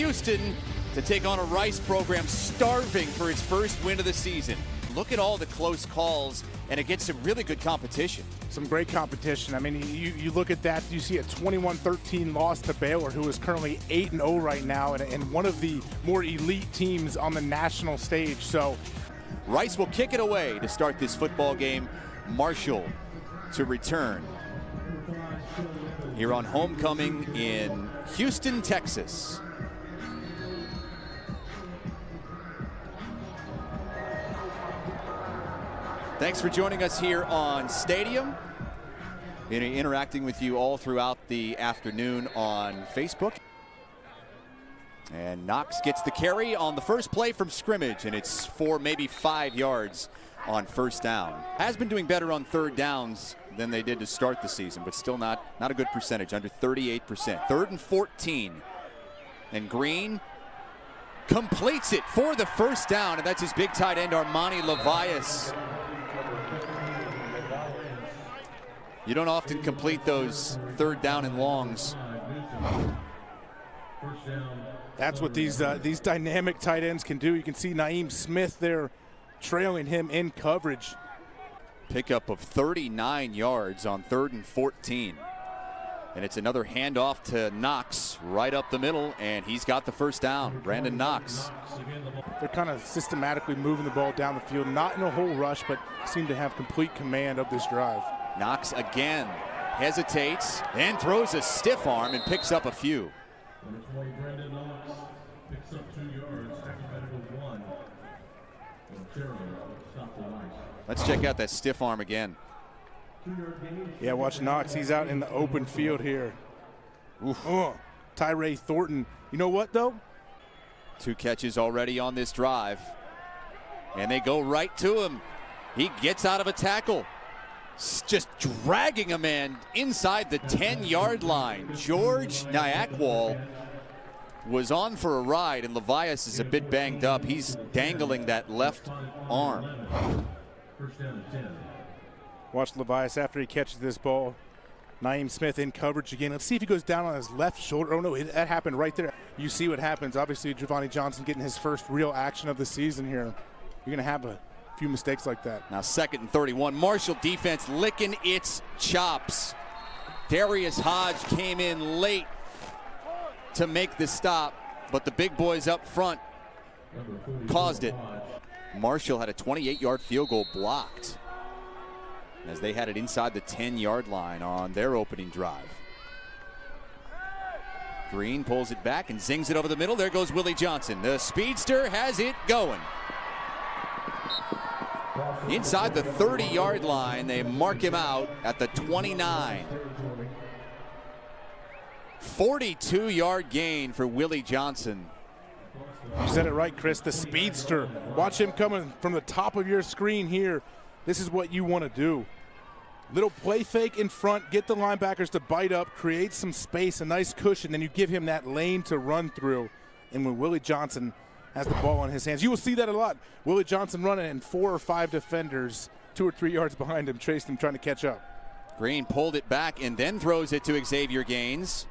Houston to take on a Rice program starving for its first win of the season. Look at all the close calls, and it gets some really good competition. Some great competition. I mean, you look at that, you see a 21-13 loss to Baylor, who is currently 8-0 right now, and one of the more elite teams on the national stage. So Rice will kick it away to start this football game. Marshall to return here on homecoming in Houston, Texas. Thanks for joining us here on Stadium. Interacting with you all throughout the afternoon on Facebook. And Knox gets the carry on the first play from scrimmage, and it's 4, maybe 5 yards on first down. Has been doing better on third downs than they did to start the season, but still not a good percentage, under 38%. 3rd and 14. And Green completes it for the first down, and that's his big tight end, Armani Levias. You don't often complete those third down and longs. That's what these dynamic tight ends can do. You can see Naeem Smith there trailing him in coverage. Pickup of 39 yards on 3rd and 14. And it's another handoff to Knox right up the middle, and he's got the first down. Brandon Knox. They're kind of systematically moving the ball down the field, not in a whole rush, but seem to have complete command of this drive. Knox again hesitates and throws a stiff arm and picks up a few. Brandon Knox picks up 2 yards, one. Let's check out that stiff arm again. Yeah, watch Knox. He's out in the open field here. Tyree Thornton. You know what, though? 2 catches already on this drive. And they go right to him. He gets out of a tackle. Just dragging a man inside the 10-yard line. George Nyakwal was on for a ride, and Levias is a bit banged up. He's dangling that left arm. Watch Levias after he catches this ball. Naeem Smith in coverage again. Let's see if he goes down on his left shoulder. Oh, no, that happened right there. You see what happens. Obviously, Giovanni Johnson getting his first real action of the season here. You're going to have a few mistakes like that. Now 2nd and 31. Marshall defense licking its chops. Darius Hodge came in late to make the stop, but the big boys up front caused it. Marshall had a 28-yard field goal blocked as they had it inside the 10-yard line on their opening drive. Green pulls it back and zings it over the middle. There goes Willie Johnson. The speedster has it going. Inside the 30-yard line, they mark him out at the 29. 42-yard gain for Willie Johnson. You said it right, Chris. The speedster. Watch him coming from the top of your screen here. This is what you want to do. Little play fake in front, get the linebackers to bite up, create some space, a nice cushion, then you give him that lane to run through. And when Willie Johnson has the ball in his hands, you will see that a lot. Willie Johnson running and 4 or 5 defenders 2 or 3 yards behind him, chased him, trying to catch up. Green pulled it back and then throws it to Xavier Gaines.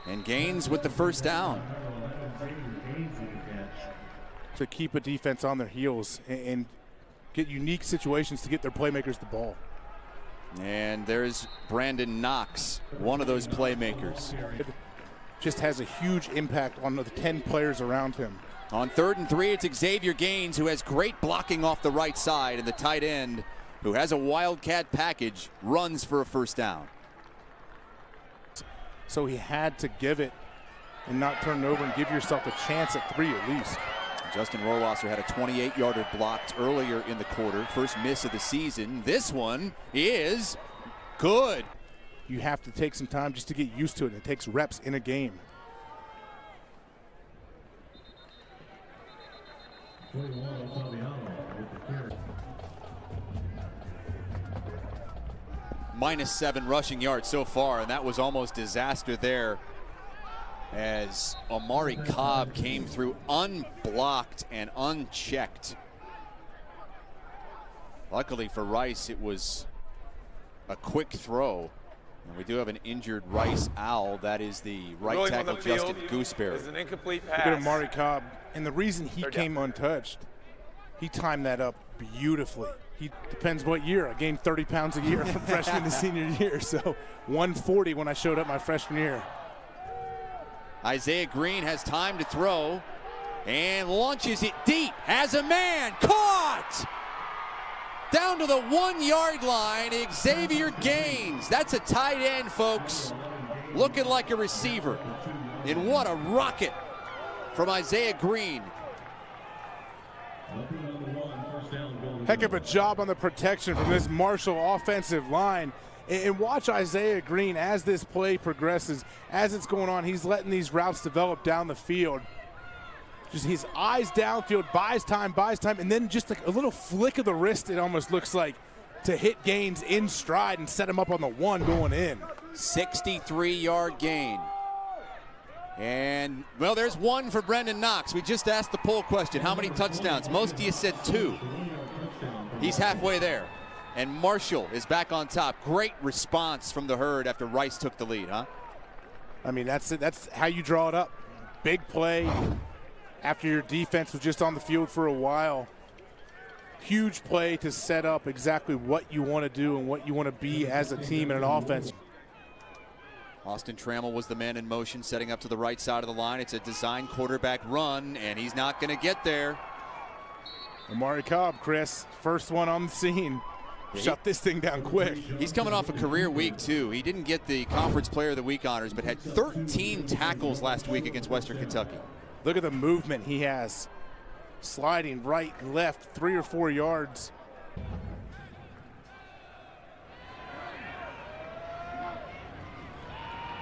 And Gaines with the first down. To keep a defense on their heels and get unique situations to get their playmakers the ball. And there's Brandon Knox, one of those playmakers. Just has a huge impact on the 10 players around him. On 3rd and 3, it's Xavier Gaines, who has great blocking off the right side, and the tight end, who has a wildcat package, runs for a first down. So he had to give it and not turn it over and give yourself a chance at 3 at least. Justin Rohrwasser had a 28-yarder blocked earlier in the quarter. First miss of the season. This one is good. You have to take some time just to get used to it. It takes reps in a game. -7 rushing yards so far, and that was almost disaster there as Omari Cobb came through unblocked and unchecked. Luckily for Rice, it was a quick throw And we do have an injured Rice Owl. That is the right tackle, Justin Gooseberry. It's an incomplete pass. Look at Amari Cobb. And the reason he came untouched, he timed that up beautifully. He depends what year. I gained 30 pounds a year from freshman to senior year. So 140 when I showed up my freshman year. Isaiah Green has time to throw and launches it deep. Has a man. Caught! Down to the 1 yard line, Xavier Gaines. That's a tight end, folks. Looking like a receiver. And what a rocket from Isaiah Green. Heck of a job on the protection from this Marshall offensive line. And watch Isaiah Green as this play progresses. As it's going on, he's letting these routes develop down the field. Just his eyes downfield, buys time, and then just like a little flick of the wrist, it almost looks like, to hit Gaines in stride and set him up on the one going in. 63-yard gain. And, well, there's one for Brendan Knox. We just asked the poll question, how many touchdowns? Most of you said 2. He's halfway there. And Marshall is back on top. Great response from the herd after Rice took the lead, huh? I mean, that's it. That's how you draw it up. Big play after your defense was just on the field for a while. Huge play to set up exactly what you want to do and what you want to be as a team and an offense. Austin Trammell was the man in motion, setting up to the right side of the line. It's a design quarterback run, and he's not going to get there. Amari Cobb, Chris, first one on the scene. Shut this thing down quick. He's coming off a career week, too. He didn't get the Conference Player of the Week honors, but had 13 tackles last week against Western Kentucky. Look at the movement he has. Sliding right and left, 3 or 4 yards.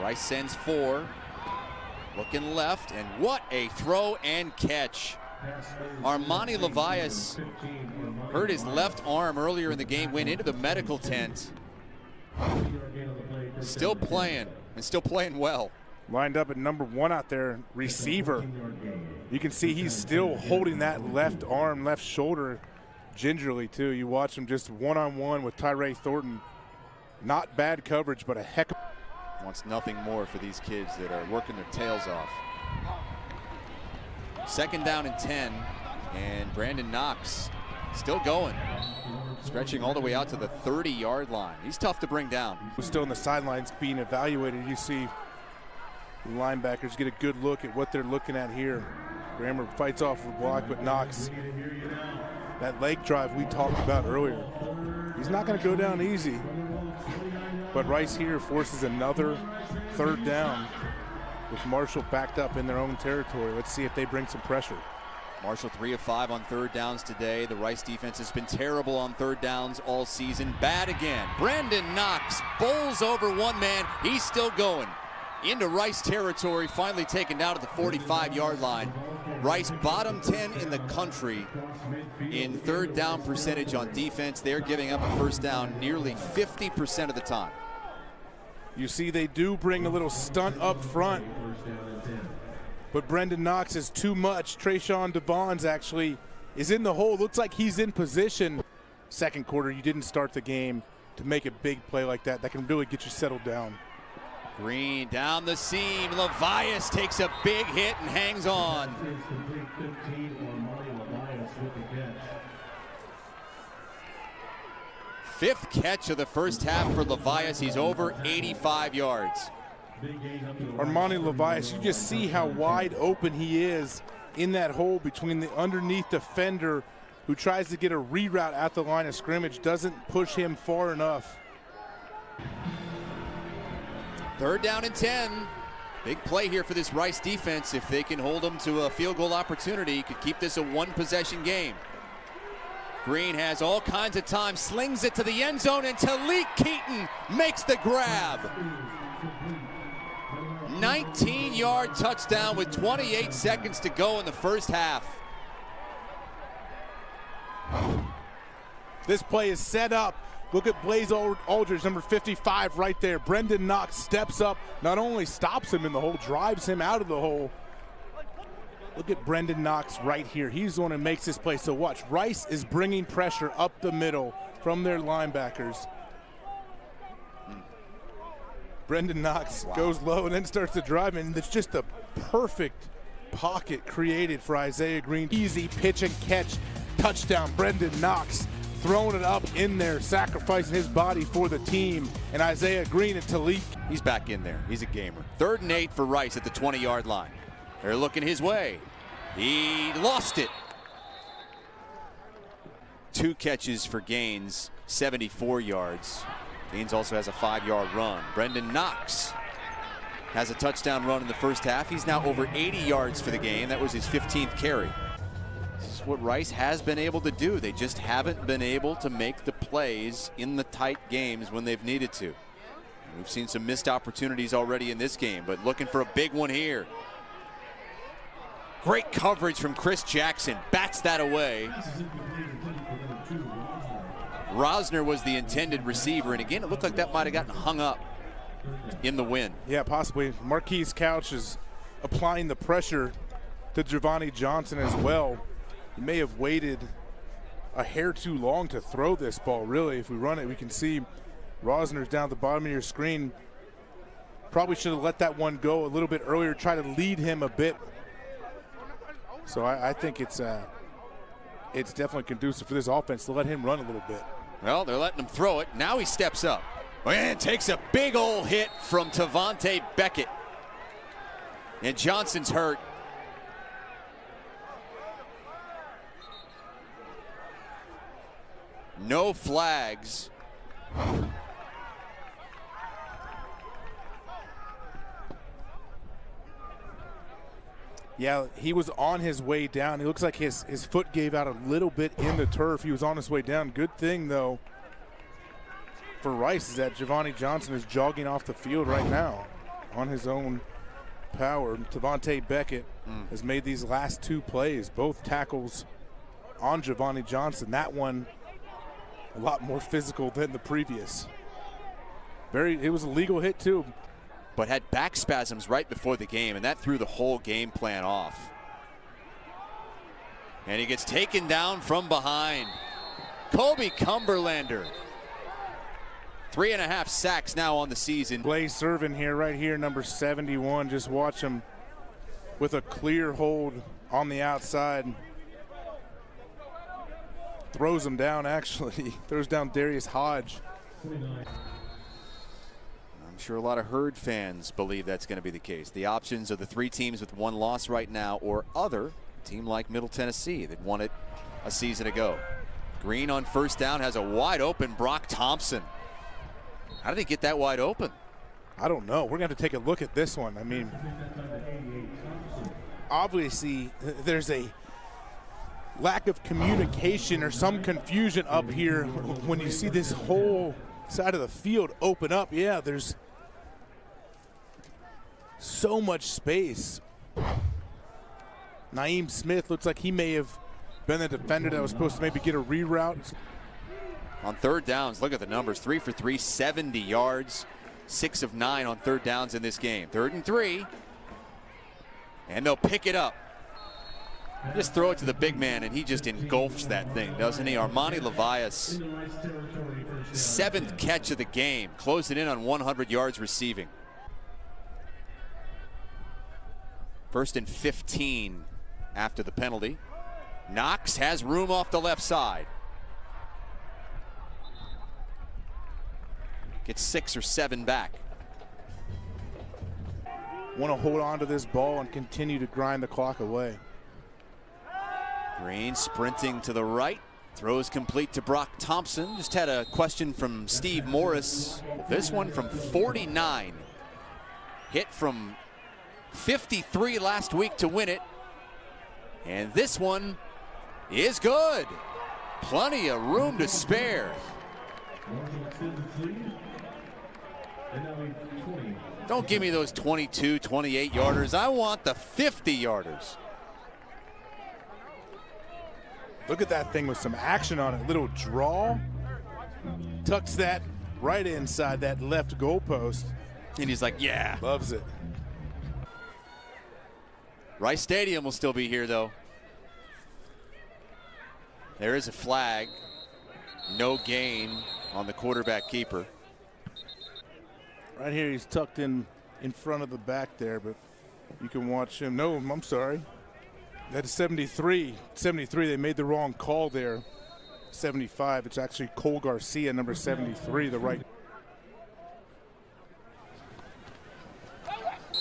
Rice sends 4. Looking left, and what a throw and catch. Armani Levias hurt his left arm earlier in the game, went into the medical tent. Still playing, and still playing well. Lined up at number 1 out there, receiver. You can see he's still holding that left arm, left shoulder gingerly too. You watch him just one-on-one with Tyree Thornton. Not bad coverage, but a heck of... Wants nothing more for these kids that are working their tails off. 2nd down and 10, and Brandon Knox still going. Stretching all the way out to the 30-yard line. He's tough to bring down. Still on the sidelines being evaluated. You see the linebackers get a good look at what they're looking at here. Grammer fights off the block, but Knox, that leg drive we talked about earlier, he's not going to go down easy. But Rice here forces another 3rd down with Marshall backed up in their own territory. Let's see if they bring some pressure. Marshall 3 of 5 on 3rd downs today. The Rice defense has been terrible on 3rd downs all season. Bad again. Brandon Knox bowls over one man. He's still going into Rice territory, finally taken down at the 45-yard line. Rice bottom 10 in the country in 3rd down percentage on defense. They're giving up a 1st down nearly 50% of the time. You see they do bring a little stunt up front, but Brendan Knox is too much. Trayshawn Devons actually is in the hole. Looks like he's in position. 2nd quarter, you didn't start the game to make a big play like that. That can really get you settled down. Green down the seam. Levias takes a big hit and hangs on. 5th catch of the 1st half for Levias. He's over 85 yards. Armani Levias, you just see how wide open he is in that hole between the underneath defender who tries to get a reroute at the line of scrimmage, doesn't push him far enough. 3rd down and 10. Big play here for this Rice defense. If they can hold them to a field goal opportunity, could keep this a 1-possession game. Green has all kinds of time, slings it to the end zone, and Talik Keaton makes the grab. 19-yard touchdown with 28 seconds to go in the 1st half. This play is set up. Look at Blaze Aldridge, number 55 right there. Brendan Knox steps up, not only stops him in the hole, drives him out of the hole. Look at Brendan Knox right here. He's the one who makes this play. So watch, Rice is bringing pressure up the middle from their linebackers. Brendan Knox goes low and then starts to drive, and it's just a perfect pocket created for Isaiah Green. Easy pitch and catch, touchdown. Brendan Knox throwing it up in there, sacrificing his body for the team. And Isaiah Green and Talik. He's back in there. He's a gamer. 3rd and 8 for Rice at the 20-yard line. They're looking his way. He lost it. 2 catches for Gaines, 74 yards. Gaines also has a 5-yard run. Brendan Knox has a touchdown run in the first half. He's now over 80 yards for the game. That was his 15th carry. This is what Rice has been able to do. They just haven't been able to make the plays in the tight games when they've needed to. We've seen some missed opportunities already in this game, but looking for a big one here. Great coverage from Chris Jackson. Bats that away. Rosner was the intended receiver, and again, it looked like that might have gotten hung up in the wind. Yeah, possibly. Marquise Couch is applying the pressure to Giovanni Johnson as well. He may have waited a hair too long to throw this ball, really. If we run it, we can see Rosner's down at the bottom of your screen. Probably should have let that one go a little bit earlier, try to lead him a bit. So I think it's definitely conducive for this offense to let him run a little bit. Well, they're letting him throw it. Now he steps up and takes a big old hit from Tavante Beckett. And Johnson's hurt. No flags. Yeah, he was on his way down. It looks like his foot gave out a little bit in the turf. He was on his way down. Good thing, though, for Rice is that Giovanni Johnson is jogging off the field right now on his own power. Tavante Beckett has made these last 2 plays, both tackles on Giovanni Johnson. That one a lot more physical than the previous. It was a legal hit, too. But had back spasms right before the game, and that threw the whole game plan off. And he gets taken down from behind. Kobe Cumberlander. 3.5 sacks now on the season. Blaze Servin here, right here, number 71. Just watch him with a clear hold on the outside. Throws him down, actually. Throws down Darius Hodge. I'm sure a lot of Herd fans believe that's going to be the case. The options are the 3 teams with 1 loss right now, or other, a team like Middle Tennessee that won it a season ago. Green on first down has a wide open Brock Thompson. How did he get that wide open? I don't know. We're going to have to take a look at this one. I mean, obviously there's a lack of communication or some confusion up here when you see this whole side of the field open up. Yeah, there's so much space. Naeem Smith looks like he may have been the defender that was supposed to maybe get a reroute. On 3rd downs, look at the numbers. 3 for 3, 70 yards. 6 of 9 on 3rd downs in this game. 3rd and 3. And they'll pick it up. Just throw it to the big man, and he just engulfs that thing, doesn't he? Armani Levias, 7th catch of the game, closing in on 100 yards receiving. 1st and 15 after the penalty. Knox has room off the left side. Gets 6 or 7 back. Want to hold on to this ball and continue to grind the clock away. Green sprinting to the right. Throws complete to Brock Thompson. Just had a question from Steve Morris. This one from 49. Hit from 53 last week to win it. And this one is good. Plenty of room to spare. Don't give me those 22, 28 yarders. I want the 50 yarders. Look at that thing with some action on it. Little draw. Tucks that right inside that left goalpost. And he's like, yeah. Loves it. Rice Stadium will still be here, though. There is a flag. No gain on the quarterback keeper. Right here, he's tucked in front of the back there, but you can watch him. No, I'm sorry. That is 73. 73, they made the wrong call there. 75, it's actually Cole Garcia, number 73, the right.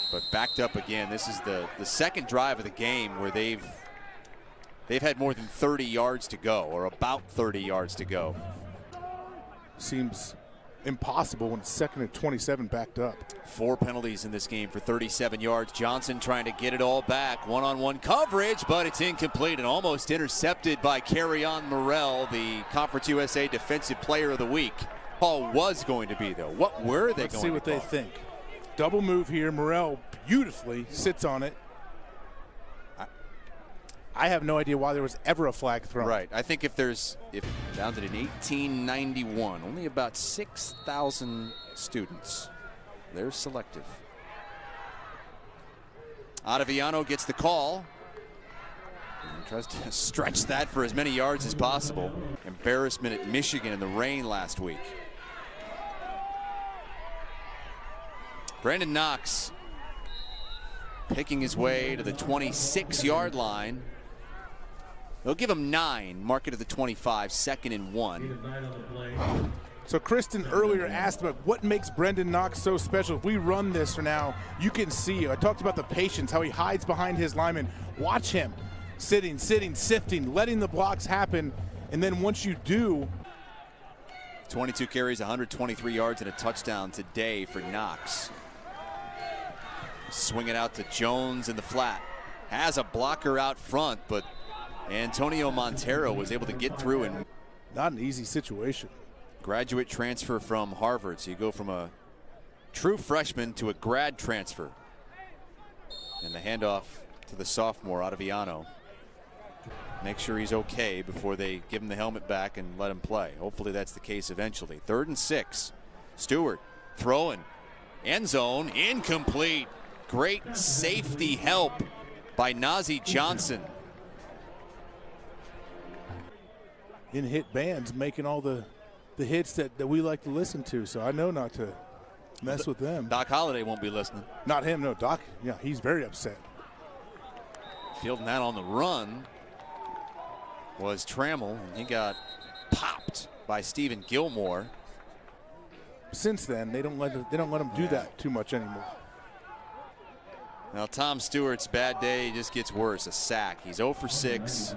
But backed up again. This is the second drive of the game where they've had more than 30 yards to go, or about 30 yards to go. Seems impossible when it's 2nd and 27 backed up. 4 penalties in this game for 37 yards. Johnson trying to get it all back. One-on-one coverage, but it's incomplete and almost intercepted by Kerryon Morrell, the Conference USA Defensive Player of the Week. Paul was going to be, though. What were they going to call? Let's see what they think. Double move here. Morrell beautifully sits on it. I have no idea why there was ever a flag thrown. Right. I think if founded in 1891, only about 6,000 students. They're selective. Ottaviano gets the call and tries to stretch that for as many yards as possible. Embarrassment at Michigan in the rain last week. Brandon Knox picking his way to the 26-yard line. They'll give him 9, mark it at the 25, 2nd and 1. So Kristen earlier asked about what makes Brandon Knox so special. If we run this for now, you can see. I talked about the patience, how he hides behind his lineman. Watch him sitting, sifting, letting the blocks happen. And then once you do. 22 carries, 123 yards, and a touchdown today for Knox. Swing it out to Jones in the flat. Has a blocker out front, but Antonio Montero was able to get through. And not an easy situation. Graduate transfer from Harvard, so you go from a true freshman to a grad transfer. And the handoff to the sophomore Ottaviano. Make sure he's okay before they give him the helmet back and let him play. Hopefully that's the case eventually. 3rd and 6. Stewart throwing. End zone, incomplete. Great safety help by Nazeeh Johnson. In hit bands making all the hits that we like to listen to, so I know not to mess with them. Doc Holliday won't be listening. Not him, no. Doc, yeah, he's very upset. Fielding that on the run was Trammell, and he got popped by Stephen Gilmore. Since then, they don't let him do that too much anymore. Now Tom Stewart's bad day just gets worse. A sack. He's 0 for 6.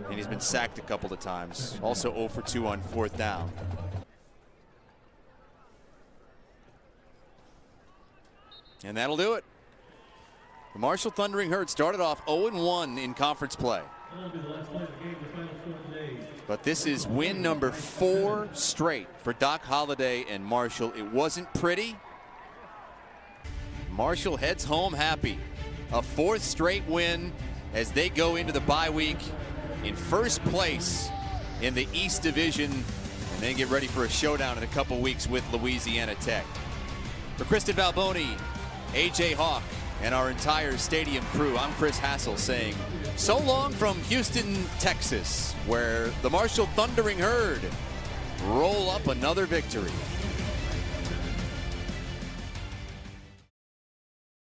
And he's been sacked a couple of times. Also 0 for 2 on 4th down. And that'll do it. The Marshall Thundering Herd started off 0-1 in conference play. But this is win number 4 straight for Doc Holliday and Marshall. It wasn't pretty. Marshall heads home happy. A 4th straight win as they go into the bye week in 1st place in the East Division, and then get ready for a showdown in a couple weeks with Louisiana Tech. For Kristen Valboni, AJ Hawk, and our entire stadium crew, I'm Chris Hassel saying so long from Houston, Texas, where the Marshall Thundering Herd roll up another victory.